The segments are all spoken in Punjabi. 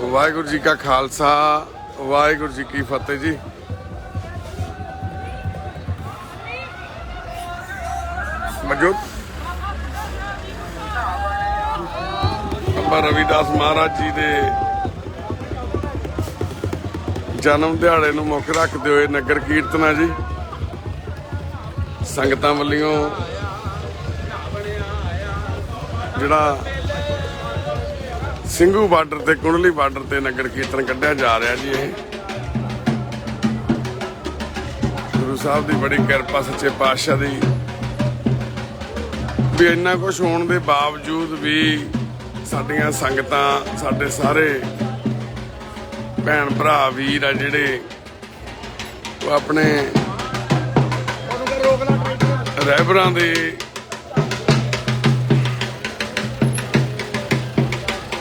वाहिगुरू जी का खालसा वाहिगुरू जी की फतेह जी। मौजूद बाबा रविदास महाराज जी के जन्म दिहाड़े नूं मुख रखते हुए नगर कीर्तना जी संगतां वल्लियों जिहड़ा ਸਿੰਘੂ ਬਾਰਡਰ ਤੇ ਕੁੰਡਲੀ ਬਾਰਡਰ ਤੇ ਨਗਰ ਕੀਰਤਨ ਕੱਢਿਆ ਜਾ ਰਿਹਾ ਜੀ। ਇਹ ਗੁਰੂ ਸਾਹਿਬ ਦੀ ਬੜੀ ਕਿਰਪਾ ਸੱਚੇ ਪਾਤਸ਼ਾਹ ਦੀ ਵੀ ਇੰਨਾ ਕੁਝ ਹੋਣ ਦੇ ਬਾਵਜੂਦ ਵੀ ਸਾਡੀਆਂ ਸੰਗਤਾਂ ਸਾਡੇ ਸਾਰੇ ਭੈਣ ਭਰਾ ਵੀਰ ਆ ਜਿਹੜੇ ਉਹ ਆਪਣੇ ਰਹਿਬਰਾਂ ਦੇ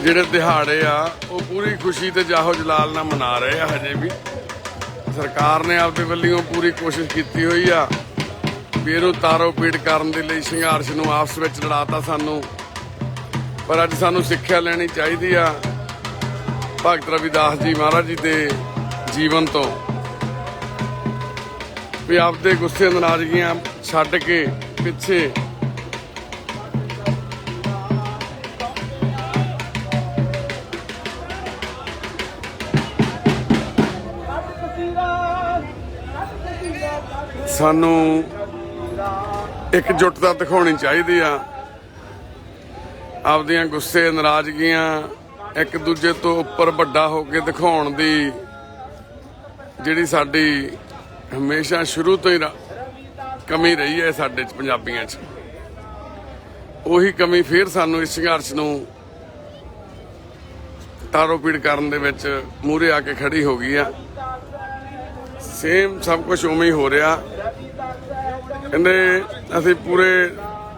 ਜਿਹੜੇ ਦਿਹਾੜੇ ਆ ਉਹ ਪੂਰੀ ਖੁਸ਼ੀ ਤੇ ਜਾਹੋ ਜਲਾਲ ਨਾਲ ਮਨਾ ਰਹੇ ਆ। ਹਜੇ ਵੀ ਸਰਕਾਰ ਨੇ ਆਪਦੇ ਵੱਲੋਂ ਪੂਰੀ ਕੋਸ਼ਿਸ਼ ਕੀਤੀ ਹੋਈ ਆ ਵੀ ਇਹਨੂੰ ਤਾਰੋ ਪੀੜ ਕਰਨ ਦੇ ਲਈ ਸੰਘਰਸ਼ ਨੂੰ ਆਪਸ ਵਿੱਚ ਲੜਾਤਾ ਸਾਨੂੰ, ਪਰ ਅੱਜ ਸਾਨੂੰ ਸਿੱਖਿਆ ਲੈਣੀ ਚਾਹੀਦੀ ਆ ਭਗਤ ਰਵਿਦਾਸ ਜੀ ਮਹਾਰਾਜ ਜੀ ਦੇ ਜੀਵਨ ਤੋਂ ਵੀ ਆਪਦੇ ਗੁੱਸੇ ਨਾਰਾਜ਼ਗੀਆਂ ਛੱਡ ਕੇ ਪਿੱਛੇ ਸਾਨੂੰ ਇਕਜੁੱਟਤਾ ਦਿਖਾਉਣੀ ਚਾਹੀਦੀ ਆ। ਆਪਦੀਆਂ ਗੁੱਸੇ ਨਾਰਾਜ਼ਗੀਆਂ ਇੱਕ ਦੂਜੇ ਤੋਂ ਉੱਪਰ ਵੱਡਾ ਹੋ ਕੇ ਦਿਖਾਉਣ ਦੀ ਜਿਹੜੀ ਸਾਡੀ ਹਮੇਸ਼ਾ ਸ਼ੁਰੂ ਤੋਂ ਹੀ ਕਮੀ ਰਹੀ ਹੈ ਸਾਡੇ ਪੰਜਾਬੀਆਂ 'ਚ, ਉਹੀ ਕਮੀ ਫਿਰ ਸਾਨੂੰ ਇਸ ਸੰਘਰਸ਼ ਨੂੰ ਤਾਰੋ ਪੀੜ ਕਰਨ ਦੇ ਵਿੱਚ ਮੂਹਰੇ ਆ ਕੇ ਖੜੀ ਹੋ ਗਈ ਆ। ਸੇਮ ਸਭ ਕੁਝ ਉਵੇਂ ਹੀ ਹੋ ਰਿਹਾ। ਕਹਿੰਦੇ ਅਸੀਂ ਪੂਰੇ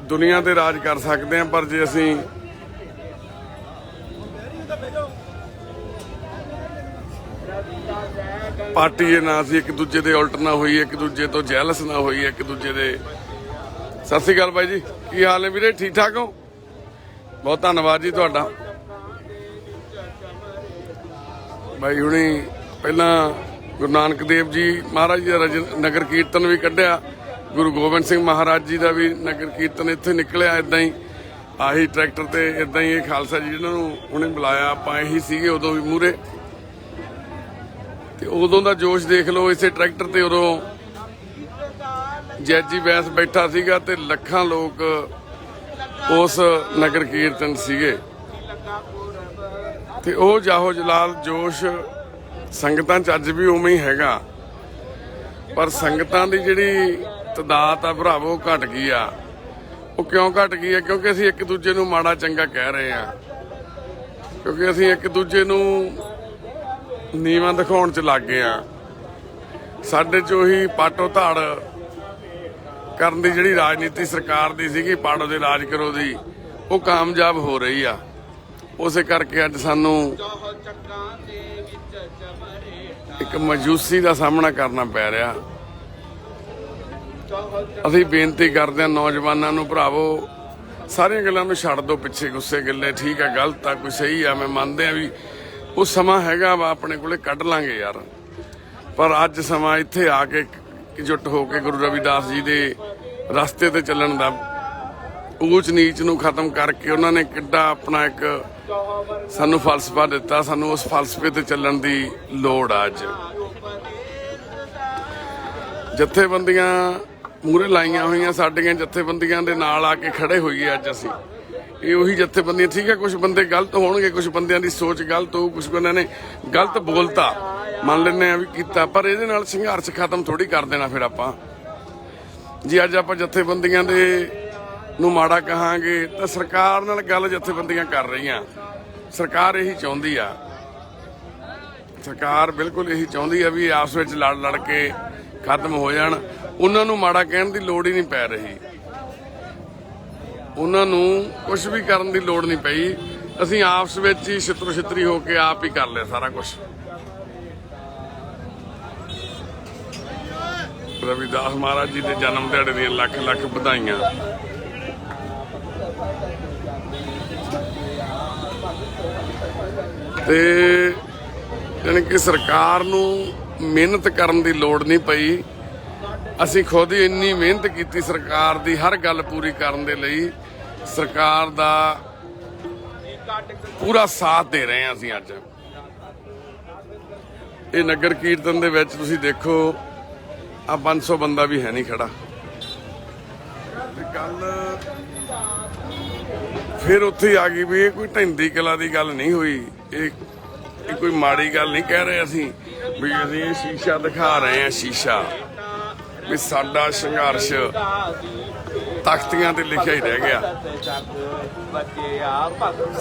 ਦੁਨੀਆ ਤੇ ਰਾਜ ਕਰ ਸਕਦੇ ਹਾਂ, ਪਰ ਜੇ ਅਸੀਂ ਪਾਰਟੀ ਨਾ ਅਸੀਂ ਇੱਕ ਦੂਜੇ ਦੇ ਉਲਟ ਨਾ ਹੋਈਏ, ਇੱਕ ਦੂਜੇ ਤੋਂ ਜੈਲਸ ਨਾ ਹੋਈਏ, ਇੱਕ ਦੂਜੇ ਦੇ। ਸਤਿ ਸ਼੍ਰੀ ਅਕਾਲ ਬਾਈ ਜੀ, ਕੀ ਹਾਲ ਨੇ ਵੀਰੇ? ਠੀਕ ਠਾਕ ਹੋ? ਬਹੁਤ ਧੰਨਵਾਦ ਜੀ ਤੁਹਾਡਾ। ਬਾਈ ਹੁਣੀ ਪਹਿਲਾਂ ਗੁਰੂ ਨਾਨਕ ਦੇਵ ਜੀ ਮਹਾਰਾਜ ਜੀ ਦਾ ਨਗਰ ਕੀਰਤਨ ਵੀ ਕੱਢਿਆ, ਗੁਰੂ ਗੋਬਿੰਦ ਸਿੰਘ ਮਹਾਰਾਜ ਜੀ ਦਾ ਵੀ ਨਗਰ ਕੀਰਤਨ ਇੱਥੇ ਨਿਕਲਿਆ। ਇਦਾਂ ਹੀ ਆਹੀ ਟਰੈਕਟਰ ਤੇ ਇਦਾਂ ਹੀ ਇਹ ਖਾਲਸਾ ਜੀ ਜਿਹਨਾਂ ਨੂੰ ਹੁਣੇ ਬੁਲਾਇਆ ਆਪਾਂ ਇਹੀ ਸੀਗੇ ਉਦੋਂ ਵੀ ਮੂਹਰੇ, ਤੇ ਉਦੋਂ ਦਾ ਜੋਸ਼ ਦੇਖ ਲਓ। ਇਸੇ ਟਰੈਕਟਰ ਤੇ ਉਦੋਂ ਜੈਜੀ ਬੈਂਸ ਬੈਠਾ ਸੀਗਾ ਤੇ ਲੱਖਾਂ ਲੋਕ ਉਸ ਨਗਰ ਕੀਰਤਨ ਸੀਗੇ, ਤੇ ਉਹ ਜਾਹੋ ਜਲਾਲ ਜੋਸ਼ ਸੰਗਤਾਂ 'ਚ ਅੱਜ ਵੀ ਉਵੇਂ ਹੀ ਹੈਗਾ। ਪਰ ਸੰਗਤਾਂ ਦੀ ਜਿਹੜੀ ਤਦਾਦ ਆ ਭਰਾਵੋ ਘਟ ਗਈ ਆ। ਉਹ ਕਿਉਂ ਘਟ ਗਈ ਆ? ਕਿਉਂਕਿ ਅਸੀਂ ਇੱਕ ਦੂਜੇ ਨੂੰ ਮਾੜਾ ਚੰਗਾ ਕਹਿ ਰਹੇ ਆ, ਕਿਉਂਕਿ ਅਸੀਂ ਇੱਕ ਦੂਜੇ ਨੂੰ ਨੀਵਾਂ ਦਿਖਾਉਣ 'ਚ ਲੱਗ ਗਏ ਆ। ਸਾਡੇ 'ਚ ਉਹੀ ਪਾਟੋ ਧਾੜ ਕਰਨ ਦੀ ਜਿਹੜੀ ਰਾਜਨੀਤੀ ਸਰਕਾਰ ਦੀ ਸੀਗੀ, ਪਾੜੋ ਦੇ ਰਾਜ ਕਰੋ ਦੀ, ਉਹ ਕਾਮਯਾਬ ਹੋ ਰਹੀ ਆ। ਉਸੇ ਕਰਕੇ ਅੱਜ ਸਾਨੂੰ ਇੱਕ ਮਾਯੂਸੀ ਦਾ ਸਾਹਮਣਾ ਕਰਨਾ ਪੈ ਰਿਹਾ। ਅਸੀਂ ਬੇਨਤੀ ਕਰਦੇ ਹਾਂ ਨੌਜਵਾਨਾਂ ਨੂੰ, ਭਰਾਵੋ ਸਾਰੀਆਂ ਗੱਲਾਂ ਨੂੰ ਛੱਡ ਦਿਓ ਪਿੱਛੇ, ਗੁੱਸੇ ਗਿੱਲੇ ਠੀਕ ਆ, ਗਲਤ ਆ, ਕੋਈ ਸਹੀ ਆ, ਮੈਂ ਮੰਨਦੇ ਆ ਵੀ ਉਹ ਸਮਾਂ ਹੈਗਾ ਵਾ ਆਪਣੇ ਕੋਲੇ, ਕੱਢ ਲਾਂਗੇ ਯਾਰ। ਪਰ ਅੱਜ ਸਮਾਂ ਇੱਥੇ ਆ ਕੇ ਇਕਜੁੱਟ ਹੋ ਕੇ ਗੁਰੂ ਰਵਿਦਾਸ ਜੀ ਦੇ ਰਸਤੇ ਤੇ ਚੱਲਣ ਦਾ, ਊਚ ਨੀਚ ਨੂੰ ਖਤਮ ਕਰਕੇ ਉਹਨਾਂ ਨੇ ਕਿੱਡਾ ਆਪਣਾ ਇੱਕ ਸਾਨੂੰ ਫਲਸਫਾ ਦਿੱਤਾ, ਸਾਨੂੰ ਉਸ ਫਲਸਫੇ ਤੇ ਚੱਲਣ ਦੀ ਲੋੜ ਆ। ਅੱਜ ਜਥੇਬੰਦੀਆਂ ਮੂਹਰੇ ਲਾਈਆਂ ਹੋਈਆਂ, ਸਾਡੀਆਂ ਜਥੇਬੰਦੀਆਂ ਦੇ ਨਾਲ ਆ ਕੇ ਖੜੇ ਹੋਈਏ ਅੱਜ ਅਸੀਂ। ਇਹ ਉਹੀ ਜਥੇਬੰਦੀਆਂ, ਠੀਕ ਹੈ ਕੁਝ ਬੰਦੇ ਗਲਤ ਹੋਣਗੇ, ਕੁਝ ਬੰਦਿਆਂ ਦੀ ਸੋਚ ਗਲਤ ਹੋਊ, ਕੁਝ ਬੰਦਿਆਂ ਨੇ ਗਲਤ ਬੋਲਤਾ, ਮੰਨ ਲੈਂਦੇ ਆ ਵੀ ਕੀਤਾ, ਪਰ ਇਹਦੇ ਨਾਲ ਸੰਘਰਸ਼ ਖਤਮ ਥੋੜੀ ਕਰ ਦੇਣਾ ਫਿਰ ਆਪਾਂ। ਜੀ ਅੱਜ ਆਪਾਂ ਜਥੇਬੰਦੀਆਂ ਦੇ ਨੂੰ ਮਾੜਾ ਕਹਾਂਗੇ ਤਾਂ ਸਰਕਾਰ ਨਾਲ ਗੱਲ ਜਥੇਬੰਦੀਆਂ ਕਰ ਰਹੀਆਂ। ਸਰਕਾਰ ਇਹੀ ਚਾਹੁੰਦੀ ਆ, ਸਰਕਾਰ ਬਿਲਕੁਲ ਇਹੀ ਚਾਹੁੰਦੀ ਆ ਵੀ ਆਪਸ ਵਿੱਚ ਲੜ ਲੜ ਕੇ ਖਤਮ ਹੋ ਜਾਣ। ਉਹਨਾਂ ਨੂੰ ਮਾੜਾ ਕਹਿਣ ਦੀ ਲੋੜ ਹੀ ਨਹੀਂ ਪੈ ਰਹੀ, ਉਹਨਾਂ ਨੂੰ ਕੁਝ ਵੀ ਕਰਨ ਦੀ ਲੋੜ ਨਹੀਂ ਪਈ। ਅਸੀਂ ਆਪਸ ਵਿੱਚ ਹੀ ਛਿੱਤਰੋ ਛਿੱਤਰੀ ਹੋ ਕੇ ਆਪ ਹੀ ਕਰ ਲਿਆ ਸਾਰਾ ਕੁਝ। ਰਵਿਦਾਸ ਮਹਾਰਾਜ ਜੀ ਦੇ ਜਨਮ ਦਿਹਾੜੇ ਦੀਆਂ ਲੱਖ ਲੱਖ ਵਧਾਈਆਂ। ਤੇ ਜਾਣੀ ਕਿ ਸਰਕਾਰ ਨੂੰ ਮਿਹਨਤ ਕਰਨ ਦੀ ਲੋੜ ਨਹੀਂ ਪਈ। ਅਸੀਂ ਖੁਦ ਹੀ ਇੰਨੀ ਮਿਹਨਤ ਕੀਤੀ ਸਰਕਾਰ ਦੀ ਹਰ ਗੱਲ ਪੂਰੀ ਕਰਨ ਦੇ ਲਈ। ਸਰਕਾਰ ਦਾ ਪੂਰਾ ਸਾਥ ਦੇ ਰਹੇ ਹਾਂ ਅਸੀਂ ਅੱਜ। ਇਹ ਨਗਰ ਕੀਰਤਨ ਦੇ ਵਿੱਚ ਤੁਸੀਂ ਦੇਖੋ ਆ 500 ਬੰਦਾ ਵੀ ਹੈ ਨਹੀਂ ਖੜਾ। ਤੇ ਗੱਲ ਫਿਰ ਉੱਥੇ ਆ ਗਈ ਵੀ ਇਹ ਕੋਈ ਢਿੰਦੀ ਕਲਾ ਦੀ ਗੱਲ ਨਹੀਂ ਹੋਈ। ਇਹ ਕੋਈ ਮਾੜੀ ਗੱਲ ਨਹੀਂ ਕਹਿ ਰਹੇ ਅਸੀਂ ਵੀ ਅਸੀਂ ਇਹ ਸ਼ੀਸ਼ਾ ਦਿਖਾ ਰਹੇ ਹਾਂ। ਸ਼ੀਸ਼ਾ ਵੀ ਸਾਡਾ ਸੰਘਰਸ਼ ਤਖਤੀਆਂ ਤੇ ਲਿਖਿਆ ਹੀ ਰਹਿ ਗਿਆ।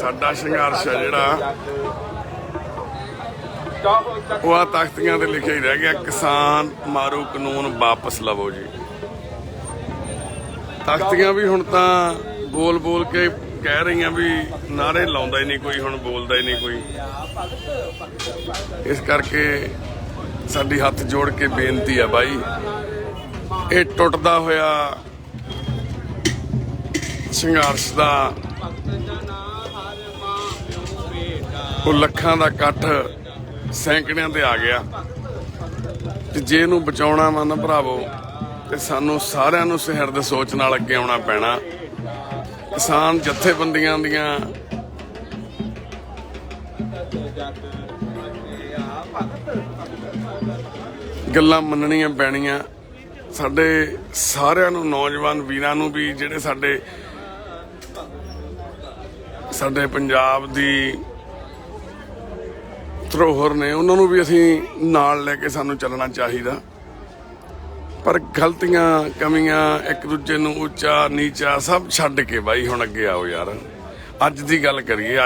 ਸਾਡਾ ਸੰਘਰਸ਼ ਹੈ ਜਿਹੜਾ ਉਹ ਆ ਤਖਤੀਆਂ ਤੇ ਲਿਖਿਆ ਹੀ ਰਹਿ ਗਿਆ। ਕਿਸਾਨ ਮਾਰੂ ਕਾਨੂੰਨ ਵਾਪਸ ਲਵੋ ਜੀ। ਤਖਤੀਆਂ ਵੀ ਹੁਣ ਤਾਂ ਬੋਲ ਬੋਲ ਕੇ ਕਹਿ ਰਹੀਆਂ ਵੀ ਨਾਰੇ ਲਾਉਂਦਾ ਹੀ ਨਹੀਂ ਕੋਈ, ਹੁਣ ਬੋਲਦਾ ਹੀ ਨਹੀਂ ਕੋਈ। ਇਸ ਕਰਕੇ ਸਾਡੀ ਹੱਥ ਜੋੜ ਕੇ ਬੇਨਤੀ ਆ ਬਾਈ, ਇਹ ਟੁੱਟਦਾ ਹੋਇਆ ਸੰਘਰਸ਼ ਦਾ ਉਹ ਲੱਖਾਂ ਦਾ ਇਕੱਠ ਸੈਂਕੜਿਆਂ ਤੇ ਆ ਗਿਆ ਤੇ ਜੇ ਇਹਨੂੰ ਬਚਾਉਣਾ ਵਾ ਨਾ ਭਰਾਵੋ ਤੇ ਸਾਨੂੰ ਸਾਰਿਆਂ ਨੂੰ ਸਿਰਦਰਦ ਸੋਚ ਨਾਲ ਅੱਗੇ ਆਉਣਾ ਪੈਣਾ। ਕਿਸਾਨ ਜਥੇਬੰਦੀਆਂ ਦੀਆਂ ਗੱਲਾਂ ਮੰਨਣੀਆਂ ਪੈਣੀਆਂ। ਸਾਡੇ ਸਾਰਿਆਂ ਨੂੰ, ਨੌਜਵਾਨ ਵੀਰਾਂ ਨੂੰ ਵੀ, ਜਿਹੜੇ ਸਾਡੇ ਪੰਜਾਬ ਦੀ ਧਰੋਹਰ ਨੇ, ਉਹਨਾਂ ਨੂੰ ਵੀ ਅਸੀਂ ਨਾਲ ਲੈ ਕੇ ਸਾਨੂੰ ਚੱਲਣਾ ਚਾਹੀਦਾ। ਪਰ ਗਲਤੀਆਂ ਕਮੀਆਂ ਇੱਕ ਦੂਜੇ ਨੂੰ ਉੱਚਾ ਨੀਚਾ ਸਭ ਛੱਡ ਕੇ ਬਾਈ ਹੁਣ ਅੱਗੇ ਆਓ ਯਾਰ। ਅੱਜ ਦੀ ਗੱਲ ਕਰੀਏ।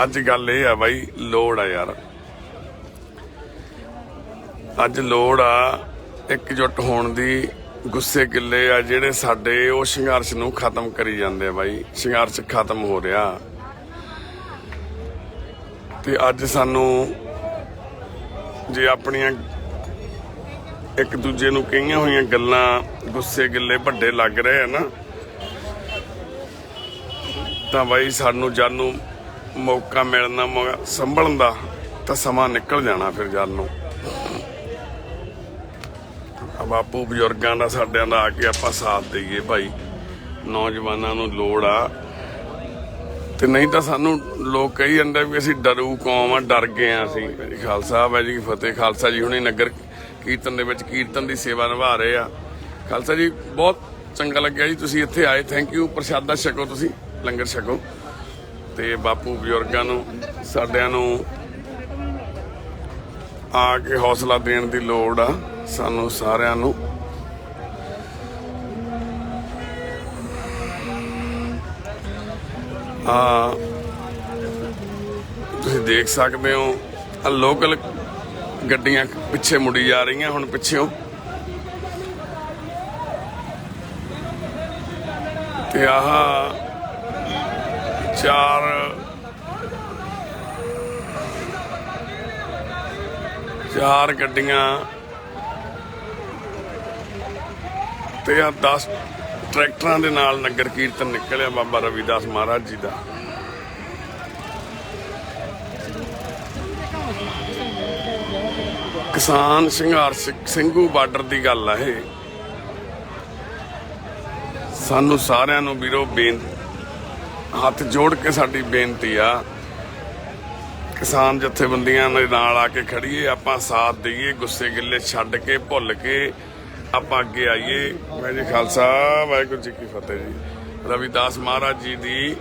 ਅੱਜ ਗੱਲ ਇਹ ਆ ਬਾਈ, ਲੋੜ ਆ ਯਾਰ। ਅੱਜ ਲੋੜ ਆ ਇਕਜੁੱਟ ਹੋਣ ਦੀ। ਗੁੱਸੇ ਗਿੱਲੇ ਆ ਜਿਹੜੇ ਸਾਡੇ, ਉਹ ਸੰਘਰਸ਼ ਨੂੰ ਖਤਮ ਕਰੀ ਜਾਂਦੇ ਆ ਬਾਈ। ਸੰਘਰਸ਼ ਖਤਮ ਹੋ ਰਿਹਾ ਤੇ ਅੱਜ ਸਾਨੂੰ ਜੇ ਆਪਣੀਆਂ ਇੱਕ ਦੂਜੇ ਨੂੰ ਕਹੀਆਂ ਹੋਈਆਂ ਗੱਲਾਂ ਗੁੱਸੇ ਗਿੱਲੇ ਵੱਡੇ ਲੱਗ ਰਹੇ ਆ ਨਾ, ਤਾਂ ਬਾਈ ਸਾਨੂੰ ਜਾਨੂੰ ਮੌਕਾ ਮਿਲਣਾ ਸੰਭਲਣ ਦਾ ਤਾਂ ਸਮਾਂ ਨਿਕਲ ਜਾਣਾ ਫਿਰ ਜਦ ਨੂੰ। ਬਾਪੂ ਬਜ਼ੁਰਗਾਂ ਦਾ ਸਾਡਿਆਂ ਦਾ ਆ ਕੇ ਆਪਾਂ ਸਾਥ ਦੇਈਏ ਭਾਈ। ਨੌਜਵਾਨਾਂ ਨੂੰ ਲੋੜ ਆ ਤੇ ਨਹੀਂ ਤਾਂ ਸਾਨੂੰ ਲੋਕ ਕਹੀ ਜਾਂਦੇ ਵੀ ਅਸੀਂ ਡਰੂ ਕੌਮ ਆ, ਡਰ ਗਏ ਆ ਅਸੀਂ। ਖਾਲਸਾ ਵਾਹਿਗੁਰੂ ਜੀ ਫਤਿਹ। ਖਾਲਸਾ ਜੀ ਹੁਣੇ ਨਗਰ ਕੀਰਤਨ ਦੇ ਵਿੱਚ ਕੀਰਤਨ ਦੀ ਸੇਵਾ ਨਿਭਾ ਰਹੇ ਆ। ਖਾਲਸਾ ਜੀ ਬਹੁਤ ਚੰਗਾ ਲੱਗਿਆ ਜੀ ਤੁਸੀਂ ਇੱਥੇ ਆਏ। Thank you. ਪ੍ਰਸ਼ਾਦਾ ਛਕੋ, ਤੁਸੀਂ ਲੰਗਰ ਛਕੋ। ਤੇ ਬਾਪੂ ਬਜ਼ੁਰਗਾਂ ਨੂੰ ਸਾਡਿਆਂ ਨੂੰ ਆ ਕੇ ਹੌਸਲਾ ਦੇਣ ਦੀ ਲੋੜ ਆ ਸਾਨੂੰ ਸਾਰਿਆਂ ਨੂੰ। ਤੁਸੀਂ ਦੇਖ ਸਕਦੇ ਹੋ ਲੋਕਲ ਗੱਡੀਆਂ ਪਿੱਛੇ ਮੁੜੀ ਜਾ ਰਹੀਆਂ ਹੁਣ ਪਿੱਛੋਂ। ਤੇ ਆਹ ਚਾਰ ਗੱਡੀਆਂ ਤੇ ਆ 10 ਟਰੈਕਟਰਾਂ ਦੇ ਨਾਲ ਨਗਰ ਕੀਰਤਨ ਨਿਕਲਿਆ ਬਾਬਾ ਰਵਿਦਾਸ ਮਹਾਰਾਜ ਜੀ ਦਾ। ਕਿਸਾਨ ਸੰਘਰਸ਼ ਸਿੰਘੂ ਬਾਰਡਰ ਦੀ ਗੱਲ ਆ ਇਹ। ਸਾਨੂੰ ਸਾਰਿਆਂ ਨੂੰ ਵੀਰੋ ਹੱਥ ਜੋੜ ਕੇ ਸਾਡੀ ਬੇਨਤੀ ਆ, ਕਿਸਾਨ ਜਥੇਬੰਦੀਆਂ ਦੇ ਨਾਲ ਆ ਕੇ ਖੜੀਏ, ਆਪਾਂ ਸਾਥ ਦਈਏ, ਗੁੱਸੇ ਗਿੱਲੇ ਛੱਡ ਕੇ ਭੁੱਲ ਕੇ ਆਪਾਂ ਅੱਗੇ ਆਈਏ। ਵਾਹਿਗੁਰੂ ਜੀ ਖਾਲਸਾ ਵਾਹਿਗੁਰੂ ਜੀ ਕੀ ਫਤਿਹ ਜੀ। ਰਵਿਦਾਸ ਮਹਾਰਾਜ ਜੀ ਦੀ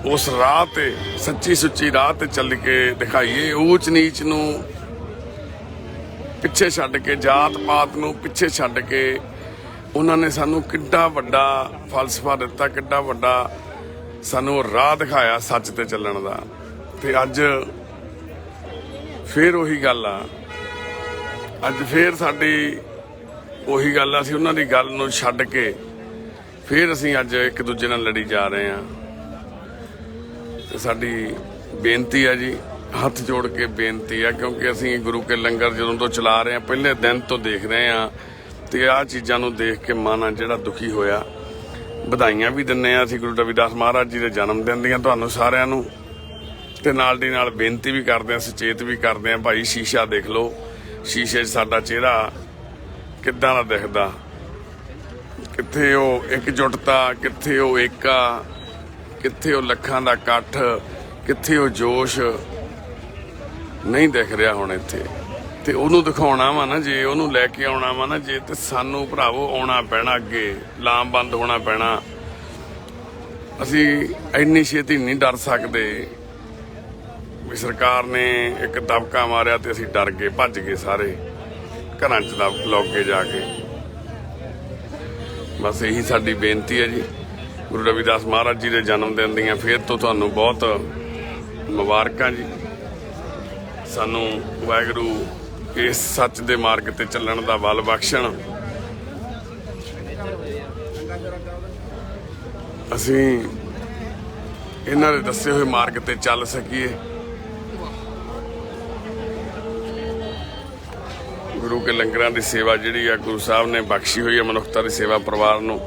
ਉਸ ਰਾਹ ਤੇ, ਸੱਚੀ ਸੁੱਚੀ ਰਾਹ ਤੇ ਚੱਲ ਕੇ ਦਿਖਾਈਏ। ਊਚ ਨੀਚ ਨੂੰ ਪਿੱਛੇ ਛੱਡ ਕੇ, ਜਾਤ ਪਾਤ ਨੂੰ ਪਿੱਛੇ ਛੱਡ ਕੇ ਉਹਨਾਂ ਨੇ ਸਾਨੂੰ ਕਿੱਡਾ ਵੱਡਾ ਫਲਸਫਾ ਦਿੱਤਾ, ਕਿੱਡਾ ਵੱਡਾ ਸਾਨੂੰ ਰਾਹ ਦਿਖਾਇਆ ਸੱਚ ਤੇ ਚੱਲਣ ਦਾ। ਤੇ ਅੱਜ ਫੇਰ ਉਹੀ ਗੱਲ ਆ, ਅੱਜ ਫੇਰ ਸਾਡੀ ਉਹੀ ਗੱਲ ਆ। ਅਸੀਂ ਉਹਨਾਂ ਦੀ ਗੱਲ ਨੂੰ ਛੱਡ ਕੇ ਫੇਰ ਅਸੀਂ ਅੱਜ ਇੱਕ ਦੂਜੇ ਨਾਲ ਲੜੀ ਜਾ ਰਹੇ ਹਾਂ। ਤੇ ਸਾਡੀ ਬੇਨਤੀ ਆ ਜੀ, ਹੱਥ ਜੋੜ ਕੇ ਬੇਨਤੀ ਆ, ਕਿਉਂਕਿ ਅਸੀਂ ਗੁਰੂ ਕੇ ਲੰਗਰ ਜਦੋਂ ਤੋਂ ਚਲਾ ਰਹੇ ਹਾਂ, ਪਹਿਲੇ ਦਿਨ ਤੋਂ ਦੇਖ ਰਹੇ ਹਾਂ ਤੇ ਆਹ ਚੀਜ਼ਾਂ ਨੂੰ ਦੇਖ ਕੇ ਮਨ ਆ ਜਿਹੜਾ ਦੁਖੀ ਹੋਇਆ। ਵਧਾਈਆਂ ਵੀ ਦਿੰਦੇ ਆ ਅਸੀਂ ਗੁਰੂ ਰਵਿਦਾਸ ਮਹਾਰਾਜ ਜੀ ਦੇ ਜਨਮ ਦਿਨ ਦੀਆਂ ਤੁਹਾਨੂੰ ਸਾਰਿਆਂ ਨੂੰ। ਤੇ ਨਾਲ ਦੀ ਨਾਲ ਬੇਨਤੀ ਵੀ ਕਰਦੇ ਆ, ਸੁਚੇਤ ਵੀ ਕਰਦੇ ਆ, ਭਾਈ ਸ਼ੀਸ਼ਾ ਦੇਖ ਲਓ, ਸ਼ੀਸ਼ੇ 'ਚ ਸਾਡਾ ਚਿਹਰਾ ਕਿੱਦਾਂ ਦਾ ਦਿਖਦਾ, ਕਿੱਥੇ ਉਹ ਇਕਜੁੱਟਤਾ, ਕਿੱਥੇ ਉਹ ਏਕਾ, ਕਿੱਥੇ ਉਹ ਲੱਖਾਂ ਦਾ ਇਕੱਠ, ਕਿੱਥੇ ਉਹ ਜੋਸ਼ ਨਹੀਂ ਦਿਖ ਰਿਹਾ ਹੁਣ ਇੱਥੇ। ਤੇ ਉਹਨੂੰ ਦਿਖਾਉਣਾ ਵਾ ਨਾ, ਜੇ ਉਹਨੂੰ ਲੈ ਕੇ ਆਉਣਾ ਵਾ ਨਾ, ਜੇ ਤੇ ਸਾਨੂੰ ਭਰਾਵੋ ਆਉਣਾ ਪੈਣਾ, ਅੱਗੇ ਲਾਮਬੰਦ ਹੋਣਾ ਪੈਣਾ। ਅਸੀਂ ਇੰਨੀ ਛੇਤੀ ਨਹੀਂ ਡਰ ਸਕਦੇ ਵੀ ਸਰਕਾਰ ਨੇ ਇੱਕ ਦਬਕਾ ਮਾਰਿਆ ਤੇ ਅਸੀਂ ਡਰ ਗਏ, ਭੱਜ ਗਏ ਸਾਰੇ ਘਰਾਂ 'ਚ ਲੁੱਕ ਕੇ ਜਾ ਕੇ। ਬਸ ਇਹੀ ਸਾਡੀ ਬੇਨਤੀ ਹੈ ਜੀ। ਗੁਰੂ ਰਵਿਦਾਸ ਮਹਾਰਾਜ ਜੀ ਦੇ ਜਨਮ ਦਿਨ ਦੀਆਂ ਫੇਰ ਤੋਂ ਤੁਹਾਨੂੰ ਬਹੁਤ ਮੁਬਾਰਕਾਂ ਜੀ। ਸਾਨੂੰ ਵਾਹਿਗੁਰੂ ਇਸ ਸੱਚ ਦੇ ਮਾਰਗ ਤੇ ਚੱਲਣ ਦਾ ਬਲ ਬਖਸ਼ਣ। ਅਸੀਂ ਇਹਨਾਂ ਦੇ ਦੱਸੇ ਹੋਏ ਮਾਰਗ ਤੇ ਚੱਲ ਸਕੀਏ। ਗੁਰੂ ਕੇ ਲੰਗਰਾਂ ਦੀ ਸੇਵਾ ਜਿਹੜੀ ਆ ਗੁਰੂ ਸਾਹਿਬ ਨੇ ਬਖਸ਼ੀ ਹੋਈ ਹੈ ਮਨੁੱਖਤਾ ਦੀ ਸੇਵਾ। ਪਰਿਵਾਰ ਨੂੰ,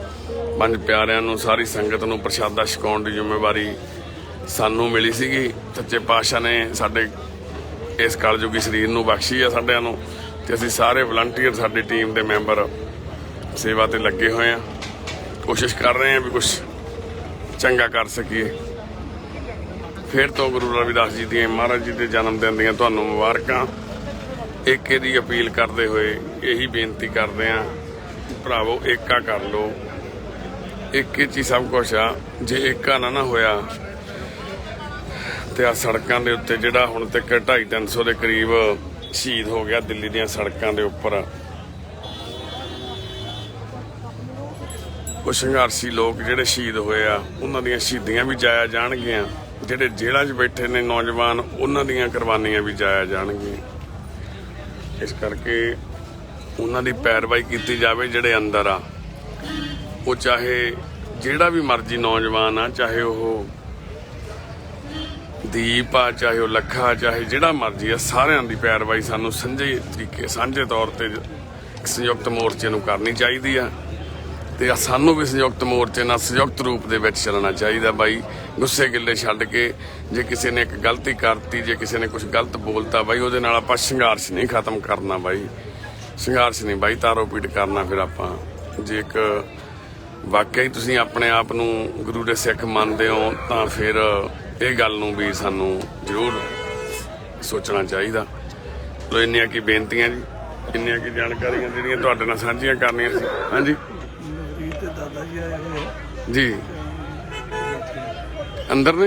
ਪੰਜ ਪਿਆਰਿਆਂ ਨੂੰ, ਸਾਰੀ ਸੰਗਤ ਨੂੰ ਪ੍ਰਸ਼ਾਦਾ ਛਕਾਉਣ ਦੀ ਜ਼ਿੰਮੇਵਾਰੀ ਸਾਨੂੰ ਮਿਲੀ ਸੀਗੀ। ਸੱਚੇ ਪਾਤਸ਼ਾਹ ਨੇ ਸਾਡੇ ਇਸ ਕਲਯੁਗੀ ਸਰੀਰ ਨੂੰ ਬਖਸ਼ੀ ਆ ਸਾਡਿਆਂ ਨੂੰ, ਤੇ ਅਸੀਂ ਸਾਰੇ ਵਲੰਟੀਅਰ, ਸਾਡੀ ਟੀਮ ਦੇ ਮੈਂਬਰ ਸੇਵਾ ਤੇ ਲੱਗੇ ਹੋਏ ਆ। ਕੋਸ਼ਿਸ਼ ਕਰ ਰਹੇ ਆ ਵੀ ਕੁਝ ਚੰਗਾ ਕਰ ਸਕੀਏ। ਫਿਰ ਤੋਂ ਗੁਰੂ ਰਵਿਦਾਸ ਜੀ ਦੀਆਂ, ਮਹਾਰਾਜ ਜੀ ਦੇ ਜਨਮ ਦਿਨ ਦੀਆਂ ਤੁਹਾਨੂੰ ਮੁਬਾਰਕਾਂ। ਏਕੇ ਦੀ ਅਪੀਲ ਕਰਦੇ ਹੋਏ ਇਹੀ ਬੇਨਤੀ ਕਰਦੇ ਆ, ਭਰਾਵੋ ਏਕਾ ਕਰ ਲਓ। ਏਕੇ 'ਚ ਹੀ ਸਭ ਕੁਛ ਆ। ਜੇ ਏਕਾ ਨਾ ਹੋਇਆ ਤੇ ਆ ਸੜਕਾਂ ਦੇ ਉੱਤੇ ਜਿਹੜਾ ਹੁਣ ਤੱਕ 250-300 ਦੇ ਕਰੀਬ ਸ਼ਹੀਦ ਹੋ ਗਿਆ ਦਿੱਲੀ ਦੀਆਂ ਸੜਕਾਂ ਦੇ ਉੱਪਰ, ਉਹ ਸੰਘਰਸ਼ੀ ਲੋਕ ਜਿਹੜੇ ਸ਼ਹੀਦ ਹੋਏ ਆ ਉਹਨਾਂ ਦੀਆਂ ਸ਼ਹੀਦੀਆਂ ਵੀ ਜਾਇਆ ਜਾਣਗੀਆਂ। ਜਿਹੜੇ ਜੇਲ੍ਹਾਂ 'ਚ ਬੈਠੇ ਨੇ ਨੌਜਵਾਨ, ਉਹਨਾਂ ਦੀਆਂ ਕੁਰਬਾਨੀਆਂ ਵੀ ਜਾਇਆ ਜਾਣਗੀਆਂ। ਇਸ ਕਰਕੇ ਉਹਨਾਂ ਦੀ ਪੈਰਵਾਈ ਕੀਤੀ ਜਾਵੇ। ਜਿਹੜੇ ਅੰਦਰ ਆ, ਉਹ ਚਾਹੇ ਜਿਹੜਾ ਵੀ ਮਰਜ਼ੀ ਨੌਜਵਾਨ ਆ, ਚਾਹੇ ਉਹ ਦੀਪ ਆ, ਚਾਹੇ ਉਹ ਲੱਖਾ, ਚਾਹੇ ਜਿਹੜਾ ਮਰਜ਼ੀ ਆ, ਸਾਰਿਆਂ ਦੀ ਪੈਰਵਾਈ ਸਾਨੂੰ ਸਾਂਝੇ ਤੌਰ ਤੇ ਸੰਯੁਕਤ ਮੋਰਚੇ ਨੂੰ ਕਰਨੀ ਚਾਹੀਦੀ ਆ। ਤੇ ਸਾਨੂੰ ਵੀ ਸੰਯੁਕਤ ਮੋਰਚੇ ਨਾਲ ਸੰਯੁਕਤ ਰੂਪ ਦੇ ਵਿੱਚ ਚੱਲਣਾ ਚਾਹੀਦਾ ਬਾਈ। ਗੁੱਸੇ ਗਿੱਲੇ ਛੱਡ ਕੇ, ਜੇ ਕਿਸੇ ਨੇ ਇੱਕ ਗਲਤੀ ਕਰਤੀ, ਜੇ ਕਿਸੇ ਨੇ ਕੁਝ ਗਲਤ ਬੋਲਤਾ ਬਾਈ, ਉਹਦੇ ਨਾਲ ਆਪਾਂ ਸੰਘਰਸ਼ ਨਹੀਂ ਖਤਮ ਕਰਨਾ ਬਾਈ। ਸੰਘਰਸ਼ ਨਹੀਂ ਬਾਈ ਤਾਰੋ ਪੀਟ ਕਰਨਾ। ਫਿਰ ਆਪਾਂ ਜੇ ਇੱਕ ਵਾਕਿਆ ਤੁਸੀਂ ਆਪਣੇ ਆਪ ਨੂੰ ਗੁਰੂ ਦੇ ਸਿੱਖ ਮੰਨਦੇ ਹੋ ਤਾਂ ਫਿਰ ਇਹ ਗੱਲ ਨੂੰ ਵੀ ਸਾਨੂੰ ਜ਼ਰੂਰ ਸੋਚਣਾ ਚਾਹੀਦਾ। ਲੋ ਇੰਨੀਆਂ ਕੀ ਬੇਨਤੀਆਂ ਜੀ, ਇੰਨੀਆਂ ਕੀ ਜਾਣਕਾਰੀਆਂ ਜਿਹੜੀਆਂ ਤੁਹਾਡੇ ਨਾਲ ਸਾਂਝੀਆਂ ਕਰਨੀਆਂ ਸੀ। ਹਾਂਜੀ ਜੀ, ਅੰਦਰ ਨੇ।